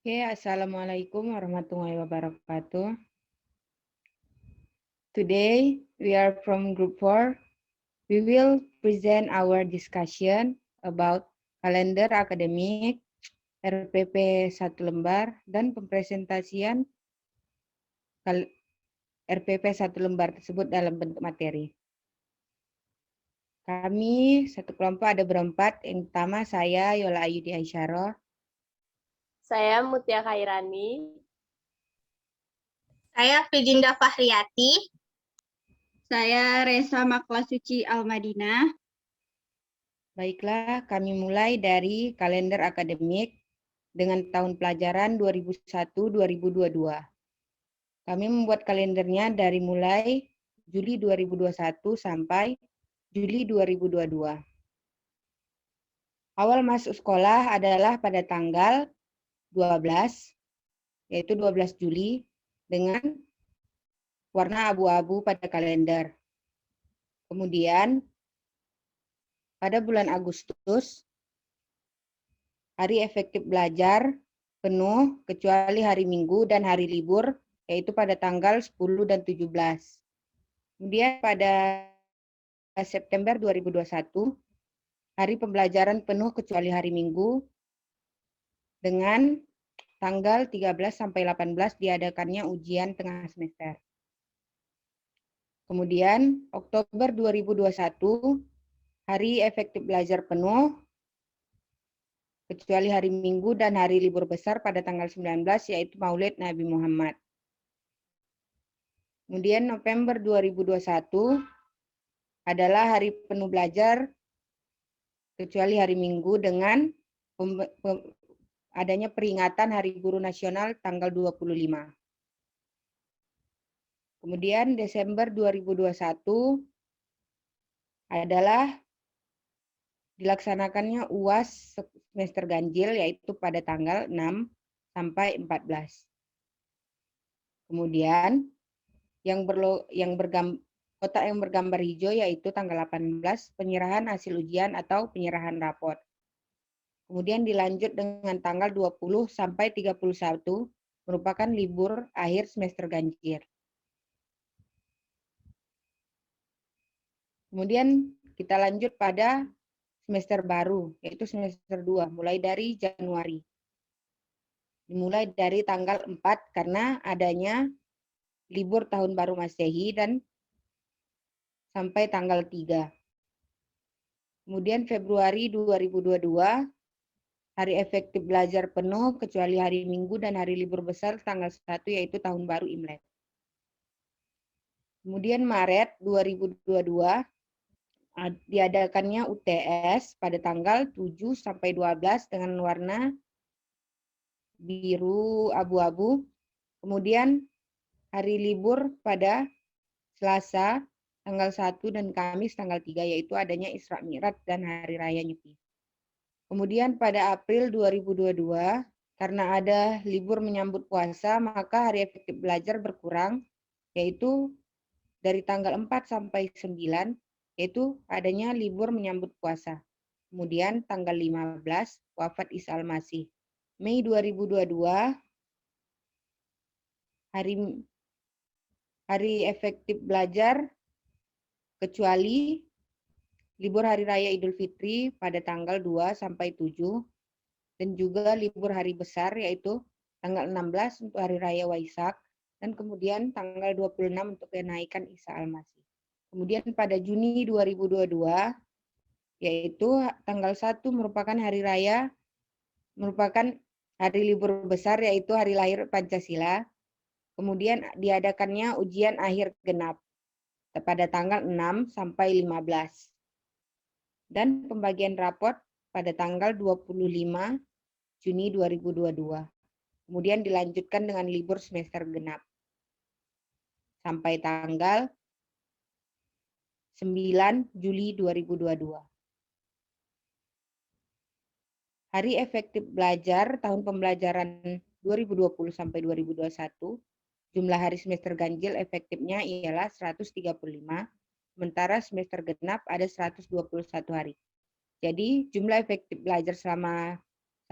Oke, Assalamualaikum warahmatullahi wabarakatuh. Today, we are from Group 4. We will present our discussion about kalender akademik, RPP 1 lembar, dan pempresentasian RPP 1 lembar tersebut dalam bentuk materi. Kami satu kelompok ada berempat. Yang pertama saya Yola Ayudi Aisyarah. Saya Mutia Khairani. Saya Fijinda Fahriyati. Saya Resa Maklasuci Almadina. Baiklah, kami mulai dari kalender akademik dengan tahun pelajaran 2001-2022. Kami membuat kalendernya dari mulai Juli 2021 sampai Juli 2022. Awal masuk sekolah adalah pada tanggal 12, yaitu 12 Juli, dengan warna abu-abu pada kalender. Kemudian, pada bulan Agustus, hari efektif belajar penuh kecuali hari Minggu dan hari libur, yaitu pada tanggal 10 dan 17. Kemudian pada September 2021, hari pembelajaran penuh kecuali hari Minggu, dengan tanggal 13 sampai 18 diadakannya ujian tengah semester. Kemudian Oktober 2021, hari efektif belajar penuh kecuali hari Minggu dan hari libur besar pada tanggal 19, yaitu Maulid Nabi Muhammad. Kemudian November 2021 adalah hari penuh belajar kecuali hari Minggu dengan adanya peringatan Hari Guru Nasional tanggal 25. Kemudian Desember 2021 adalah dilaksanakannya UAS semester ganjil, yaitu pada tanggal 6 sampai 14. Kemudian kotak yang bergambar hijau yaitu tanggal 18 penyerahan hasil ujian atau penyerahan raport. Kemudian dilanjut dengan tanggal 20 sampai 31 merupakan libur akhir semester ganjil. Kemudian kita lanjut pada semester baru, yaitu semester 2, mulai dari Januari. Dimulai dari tanggal 4 karena adanya libur tahun baru Masehi dan sampai tanggal 3. Kemudian Februari 2022, hari efektif belajar penuh kecuali hari Minggu dan hari libur besar tanggal 1, yaitu tahun baru Imlek. Kemudian Maret 2022, diadakannya UTS pada tanggal 7 sampai 12 dengan warna biru abu-abu. Kemudian hari libur pada Selasa tanggal 1 dan Kamis tanggal 3, yaitu adanya Isra Mi'raj dan Hari Raya Nyepi. Kemudian pada April 2022, karena ada libur menyambut puasa, maka hari efektif belajar berkurang, yaitu dari tanggal 4 sampai 9, yaitu adanya libur menyambut puasa. Kemudian tanggal 15, wafat Isa Al-Masih. Mei 2022, hari efektif belajar kecuali libur Hari Raya Idul Fitri pada tanggal 2 sampai 7, dan juga libur hari besar yaitu tanggal 16 untuk Hari Raya Waisak, dan kemudian tanggal 26 untuk kenaikan Isa Al-Masih. Kemudian pada Juni 2022, yaitu tanggal 1 merupakan hari libur besar yaitu hari lahir Pancasila. Kemudian diadakannya ujian akhir genap pada tanggal 6 sampai 15. Dan pembagian raport pada tanggal 25 Juni 2022. Kemudian dilanjutkan dengan libur semester genap sampai tanggal 9 Juli 2022. Hari efektif belajar tahun pembelajaran 2020 sampai 2021, jumlah hari semester ganjil efektifnya ialah 135, sementara semester genap ada 121 hari. Jadi jumlah efektif belajar selama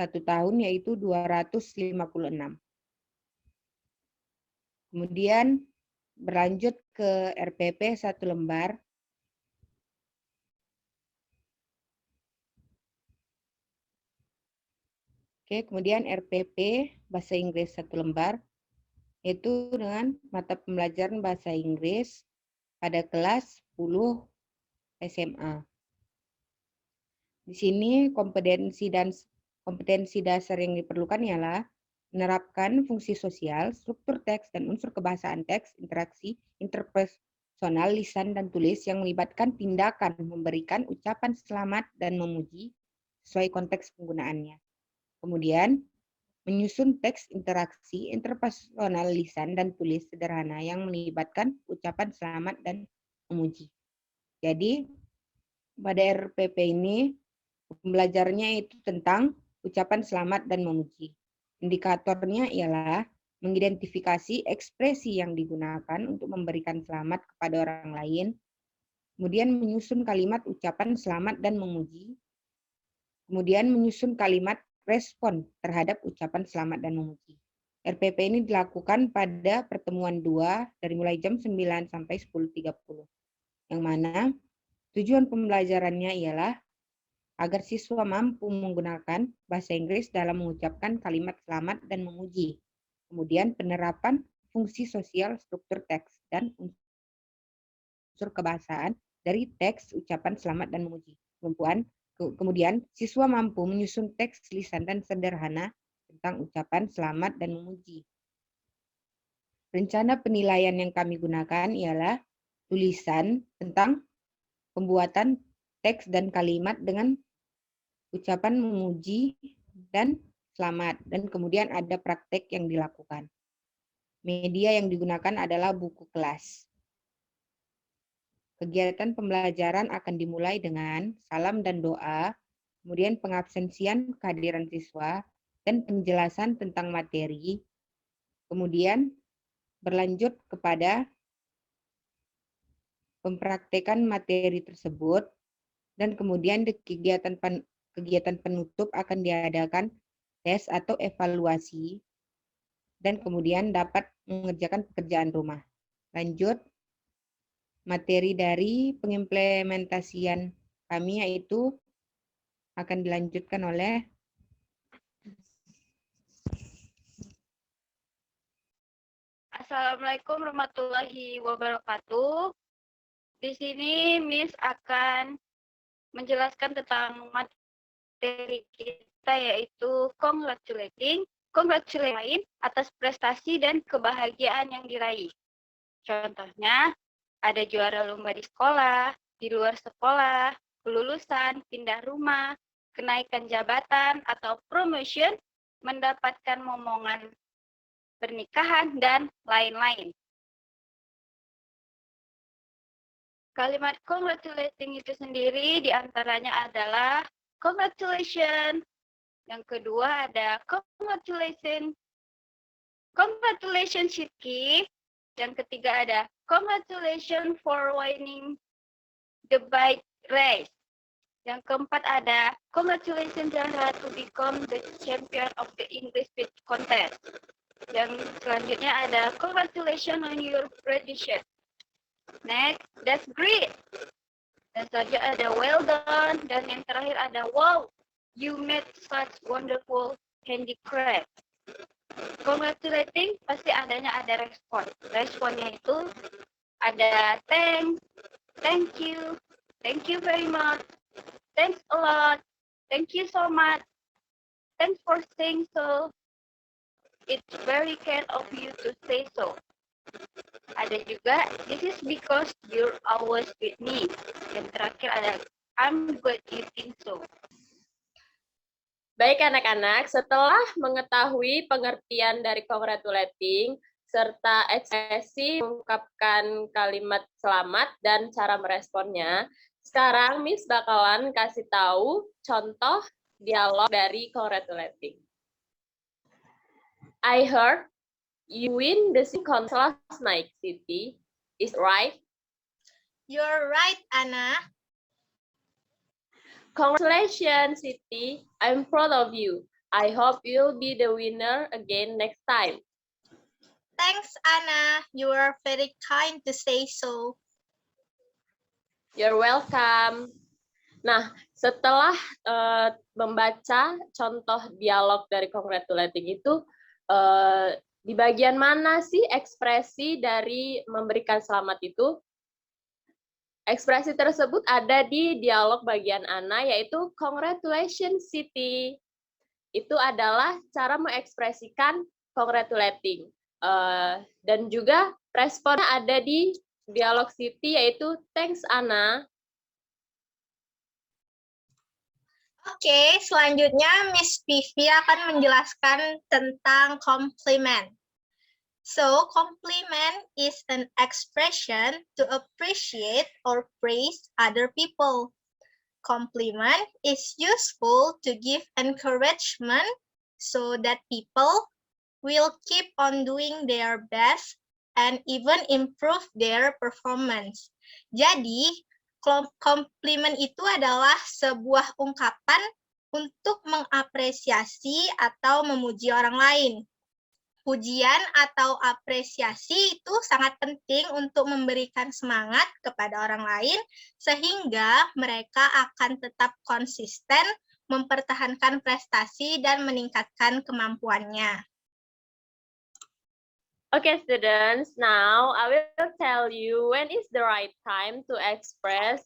1 tahun yaitu 256. Kemudian berlanjut ke RPP 1 lembar. Oke, kemudian RPP Bahasa Inggris 1 lembar, yaitu dengan mata pembelajaran Bahasa Inggris pada kelas 10 SMA. Di sini kompetensi dasar yang diperlukan ialah menerapkan fungsi sosial, struktur teks dan unsur kebahasaan teks, interaksi interpersonal, lisan dan tulis yang melibatkan tindakan memberikan ucapan selamat dan memuji sesuai konteks penggunaannya. Kemudian, menyusun teks interaksi interpersonal lisan dan tulis sederhana yang melibatkan ucapan selamat dan memuji. Jadi, pada RPP ini, pembelajarannya itu tentang ucapan selamat dan memuji. Indikatornya ialah mengidentifikasi ekspresi yang digunakan untuk memberikan selamat kepada orang lain, kemudian menyusun kalimat ucapan selamat dan memuji, kemudian menyusun kalimat respon terhadap ucapan selamat dan memuji. RPP ini dilakukan pada pertemuan 2 dari mulai jam 9 sampai 10.30. Yang mana tujuan pembelajarannya ialah agar siswa mampu menggunakan bahasa Inggris dalam mengucapkan kalimat selamat dan memuji. Kemudian penerapan fungsi sosial struktur teks dan unsur kebahasaan dari teks ucapan selamat dan memuji. Kemudian, siswa mampu menyusun teks lisan dan sederhana tentang ucapan selamat dan memuji. Rencana penilaian yang kami gunakan ialah tulisan tentang pembuatan teks dan kalimat dengan ucapan memuji dan selamat, dan kemudian ada praktek yang dilakukan. Media yang digunakan adalah buku kelas. Kegiatan pembelajaran akan dimulai dengan salam dan doa, kemudian pengabsensian kehadiran siswa, dan penjelasan tentang materi, kemudian berlanjut kepada mempraktekkan materi tersebut, dan kemudian di kegiatan penutup akan diadakan tes atau evaluasi, dan kemudian dapat mengerjakan pekerjaan rumah. Lanjut, materi dari pengimplementasian kami yaitu akan dilanjutkan oleh Assalamualaikum warahmatullahi wabarakatuh. Di sini Miss akan menjelaskan tentang materi kita yaitu congratulating atas prestasi dan kebahagiaan yang diraih. Contohnya, ada juara lomba di sekolah, di luar sekolah, kelulusan, pindah rumah, kenaikan jabatan atau promotion, mendapatkan momongan pernikahan, dan lain-lain. Kalimat congratulating itu sendiri diantaranya adalah congratulations. Yang kedua ada congratulations Shiki. Yang ketiga ada congratulations for winning the bike race. Yang keempat ada congratulations Zahra to become the champion of the English speech contest. Yang selanjutnya ada congratulations on your graduation. Next, that's great. Dan selanjutnya ada well done. Dan yang terakhir ada wow, you made such wonderful handicraft. Congratulating pasti adanya ada respon. Responnya itu ada thank you very much, thanks a lot, thank you so much, thanks for saying so, it's very kind of you to say so. Ada juga this is because you're always with me. Yang terakhir ada I'm glad you think so. Baik anak-anak, setelah mengetahui pengertian dari congratulating serta ekspresi mengungkapkan kalimat selamat dan cara meresponnya, sekarang Miss bakalan kasih tahu contoh dialog dari congratulating. I heard you win the singing contest last night, Siti. Is right? You're right, Anna. Congratulations, Siti. I'm proud of you. I hope you'll be the winner again next time. Thanks, Anna. You are very kind to say so. You're welcome. Nah, setelah membaca contoh dialog dari congratulating itu, di bagian mana sih ekspresi dari memberikan selamat itu? Ekspresi tersebut ada di dialog bagian Ana, yaitu congratulations Siti. Itu adalah cara mengekspresikan congratulating. Dan juga responnya ada di dialog Siti, yaitu thanks Ana. Oke, selanjutnya Miss Vivi akan menjelaskan tentang compliment. So, compliment is an expression to appreciate or praise other people. Compliment is useful to give encouragement so that people will keep on doing their best and even improve their performance. Jadi, komplimen itu adalah sebuah ungkapan untuk mengapresiasi atau memuji orang lain. Pujian atau apresiasi itu sangat penting untuk memberikan semangat kepada orang lain sehingga mereka akan tetap konsisten mempertahankan prestasi dan meningkatkan kemampuannya. Okay, students, now I will tell you when is the right time to express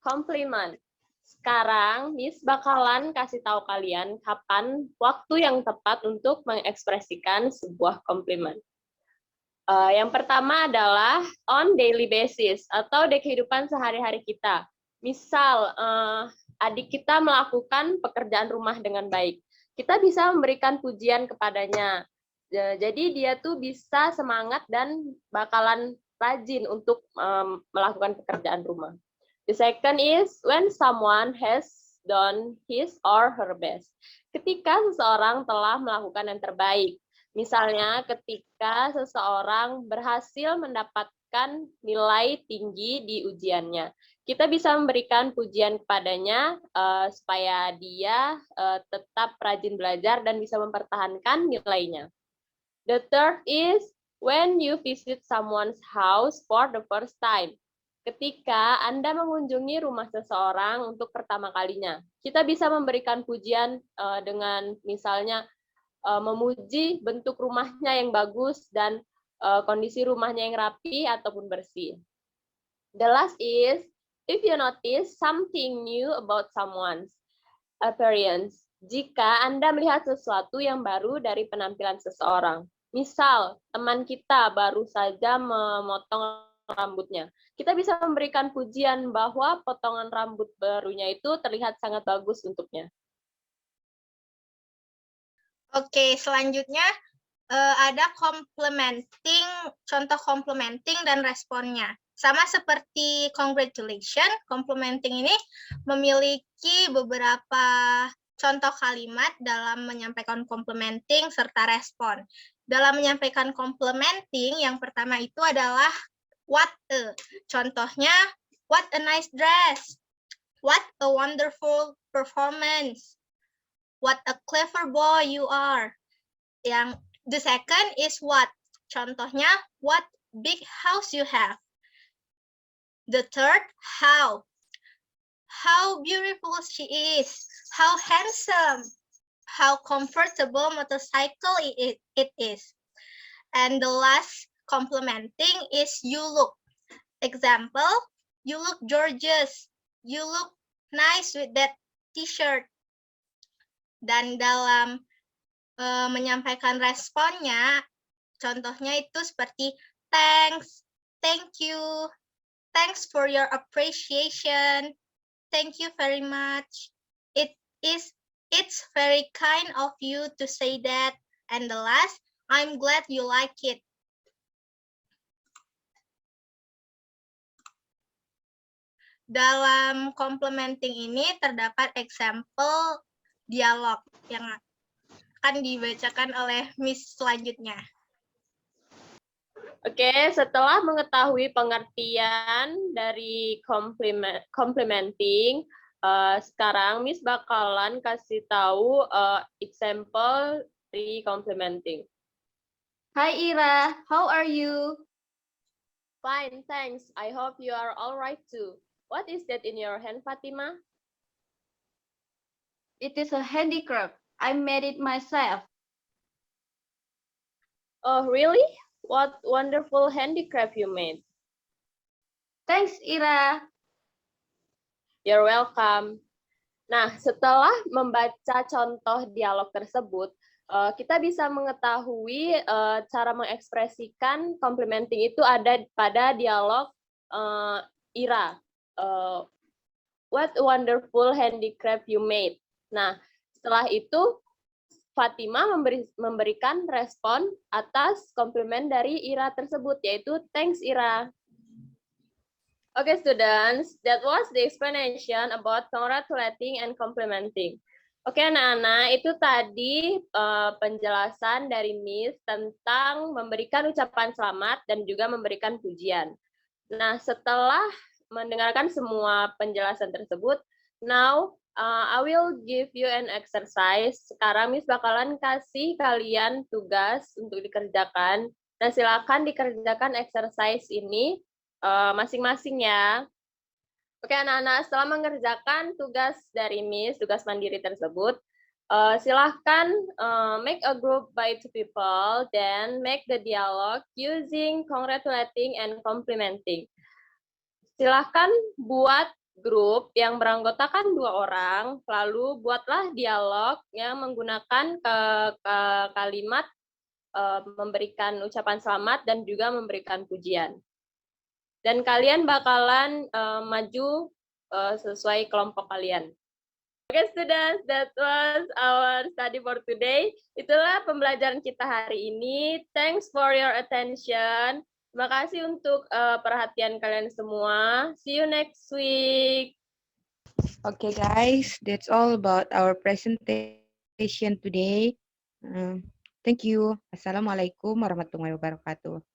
compliment. Sekarang, Miss bakalan kasih tahu kalian kapan waktu yang tepat untuk mengekspresikan sebuah komplimen. Yang pertama adalah on daily basis atau di kehidupan sehari-hari kita. Misal, adik kita melakukan pekerjaan rumah dengan baik. Kita bisa memberikan pujian kepadanya. Jadi dia tuh bisa semangat dan bakalan rajin untuk melakukan pekerjaan rumah. The second is when someone has done his or her best. Ketika seseorang telah melakukan yang terbaik. Misalnya ketika seseorang berhasil mendapatkan nilai tinggi di ujiannya. Kita bisa memberikan pujian kepadanya supaya dia tetap rajin belajar dan bisa mempertahankan nilainya. The third is when you visit someone's house for the first time. Ketika Anda mengunjungi rumah seseorang untuk pertama kalinya, kita bisa memberikan pujian dengan misalnya memuji bentuk rumahnya yang bagus dan kondisi rumahnya yang rapi ataupun bersih. The last is if you notice something new about someone's appearance. Jika Anda melihat sesuatu yang baru dari penampilan seseorang. Misal, teman kita baru saja memotong rambutnya. Kita bisa memberikan pujian bahwa potongan rambut barunya itu terlihat sangat bagus untuknya. Oke, selanjutnya ada complementing, contoh complementing dan responnya. Sama seperti congratulations, complementing ini memiliki beberapa contoh kalimat dalam menyampaikan complementing serta respon. Dalam menyampaikan complementing, yang pertama itu adalah what a. Contohnya, what a nice dress. What a wonderful performance. What a clever boy you are. Yang the second is what. Contohnya, what big house you have. The third, how. How beautiful she is. How handsome. How comfortable motorcycle it is. And the last complimenting is you look. Example, you look gorgeous. You look nice with that t-shirt. Dan dalam menyampaikan responnya, contohnya itu seperti thanks, thank you, thanks for your appreciation, thank you very much. It's very kind of you to say that. And the last, I'm glad you like it. Dalam complementing ini terdapat example dialog yang akan dibacakan oleh Miss selanjutnya. Oke, setelah mengetahui pengertian dari complementing, Sekarang Miss bakalan kasih tahu example re-complementing. Hi Ira, how are you? Fine, thanks. I hope you are all right too. What is that in your hand, Fatima? It is a handicraft. I made it myself. Oh, really? What wonderful handicraft you made. Thanks Ira. You're welcome. Nah, setelah membaca contoh dialog tersebut, kita bisa mengetahui cara mengekspresikan complimenting itu ada pada dialog Ira. What a wonderful handicraft you made. Nah, setelah itu Fatima memberikan respon atas komplimen dari Ira tersebut, yaitu thanks Ira. Okay, students, that was the explanation about congratulating and complimenting. Oke, anak-anak, itu tadi penjelasan dari Miss tentang memberikan ucapan selamat dan juga memberikan pujian. Nah, setelah mendengarkan semua penjelasan tersebut, now I will give you an exercise. Sekarang Miss bakalan kasih kalian tugas untuk dikerjakan. Nah, silakan dikerjakan exercise ini masing-masing ya. Oke anak-anak, setelah mengerjakan tugas dari Miss, tugas mandiri tersebut, silahkan make a group by 2 people, then make the dialogue using congratulating and complimenting. Silahkan buat grup yang beranggotakan 2 orang, lalu buatlah dialog yang menggunakan kalimat memberikan ucapan selamat dan juga memberikan pujian. Dan kalian bakalan maju sesuai kelompok kalian. Oke, students, that was our study for today. Itulah pembelajaran kita hari ini. Thanks for your attention. Terima kasih untuk perhatian kalian semua. See you next week. Okay, guys, that's all about our presentation today. Thank you. Assalamualaikum warahmatullahi wabarakatuh.